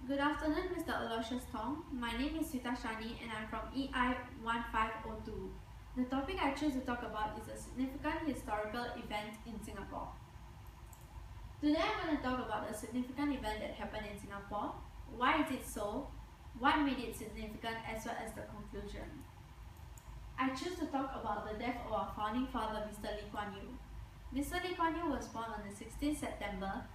Good afternoon, Mr. Aloysius Tong. My name is Sita Shani and I'm from EI 1502. The topic I choose to talk about is a significant historical event in Singapore. Today I'm going to talk about a significant event that happened in Singapore, why is it so, what made it significant, as well as the conclusion. I choose to talk about the death of our founding father, Mr. Lee Kuan Yew. Mr. Lee Kuan Yew was born on the 16th September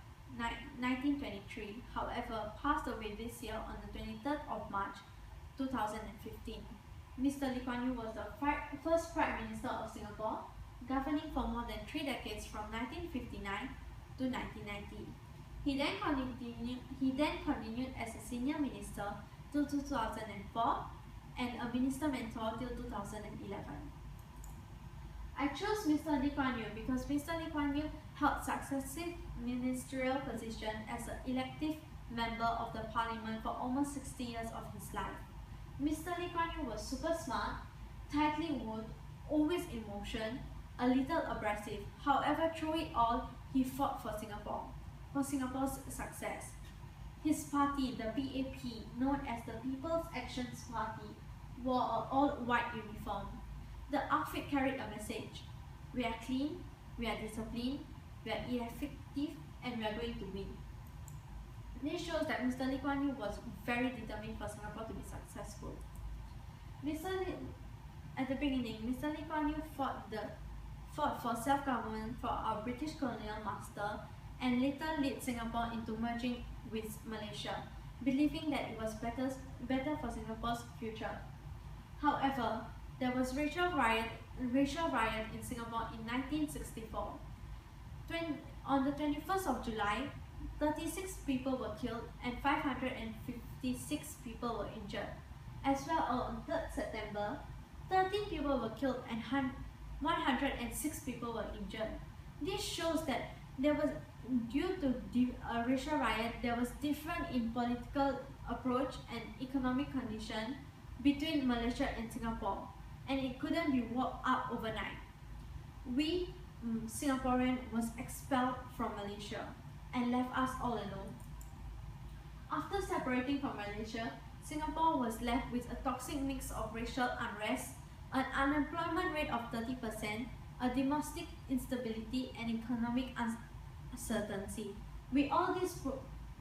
1923, however, passed away this year on the 23rd of March 2015. Mr. Lee Kuan Yew was the first Prime Minister of Singapore, governing for more than 3 decades from 1959 to 1990. He then continued as a senior minister till 2004 and a minister mentor till 2011. I chose Mr. Lee Kuan Yew because Mr. Lee Kuan Yew held successive ministerial positions as an elective member of the parliament for almost 60 years of his life. Mr. Lee Kuan Yew was super smart, tightly wound, always in motion, a little abrasive. However, through it all, he fought for Singapore's success. His party, the PAP, known as the People's Actions Party, wore an all-white uniform. The outfit carried a message: we are clean, we are disciplined, we are effective, and we are going to win. This shows that Mr. Lee Kuan Yew was very determined for Singapore to be successful. At the beginning, Mr. Lee Kuan Yew fought for self-government for our British colonial master and later led Singapore into merging with Malaysia, believing that it was better for Singapore's future. However, there was racial riot in Singapore in 1964. On the 21st of July, 36 people were killed and 556 people were injured. As well, on 3rd September, 13 people were killed and 106 people were injured. This shows that due to racial riot, there was different in political approach and economic condition between Malaysia and Singapore, and it couldn't be worked out overnight. We, Singaporean, was expelled from Malaysia and left us all alone. After separating from Malaysia, Singapore was left with a toxic mix of racial unrest, an unemployment rate of 30%, a domestic instability, and economic uncertainty. With all these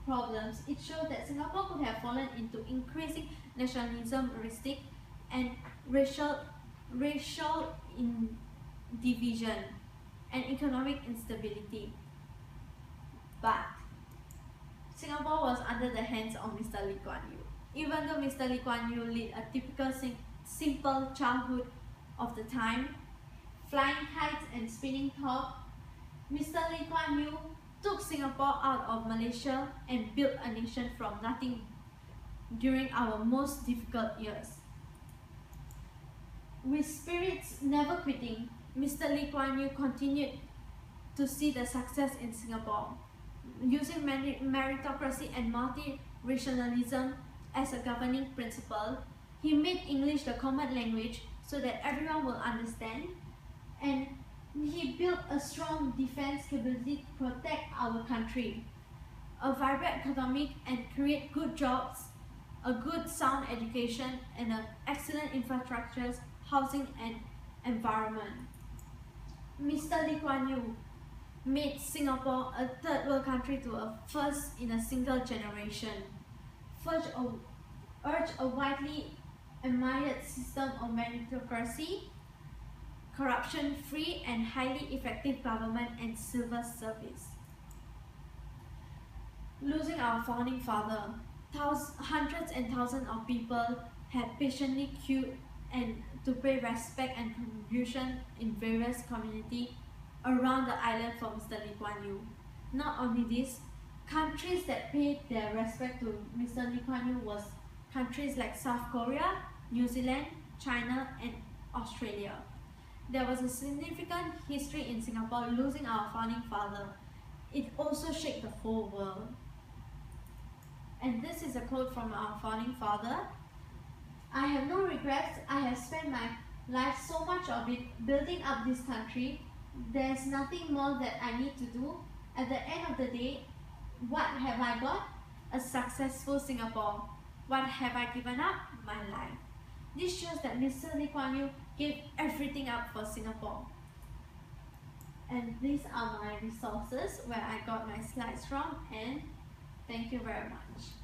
problems, it showed that Singapore could have fallen into increasing nationalistic and racial division and economic instability. But Singapore was under the hands of Mr. Lee Kuan Yew. Even though Mr. Lee Kuan Yew led a typical simple childhood of the time, flying kites and spinning top, Mr. Lee Kuan Yew took Singapore out of Malaysia and built a nation from nothing during our most difficult years. With spirits never quitting, Mr. Lee Kuan Yew continued to see the success in Singapore. Using meritocracy and multiracialism as a governing principle, he made English the common language so that everyone will understand, and he built a strong defense capability to protect our country, a vibrant economy and create good jobs, a good sound education, and an excellent infrastructures, housing and environment. Mr. Lee Kuan Yew made Singapore a third world country to a first in a single generation, urged a widely admired system of meritocracy, corruption-free and highly effective government and civil service. Losing our founding father, hundreds and thousands of people have patiently queued to pay respect and contribution in various communities around the island for Mr. Lee Kuan Yew. Not only this, countries that paid their respect to Mr. Lee Kuan Yew was countries like South Korea, New Zealand, China, and Australia. There was a significant history in Singapore losing our founding father. It also shook the whole world. And this is a quote from our founding father: "I have no regrets. I have spent my life, so much of it, building up this country. There's nothing more that I need to do. At the end of the day, what have I got? A successful Singapore. What have I given up? My life. This shows that Mr. Lee Kuan Yew gave everything up for Singapore. And these are my resources where I got my slides from, and thank you very much.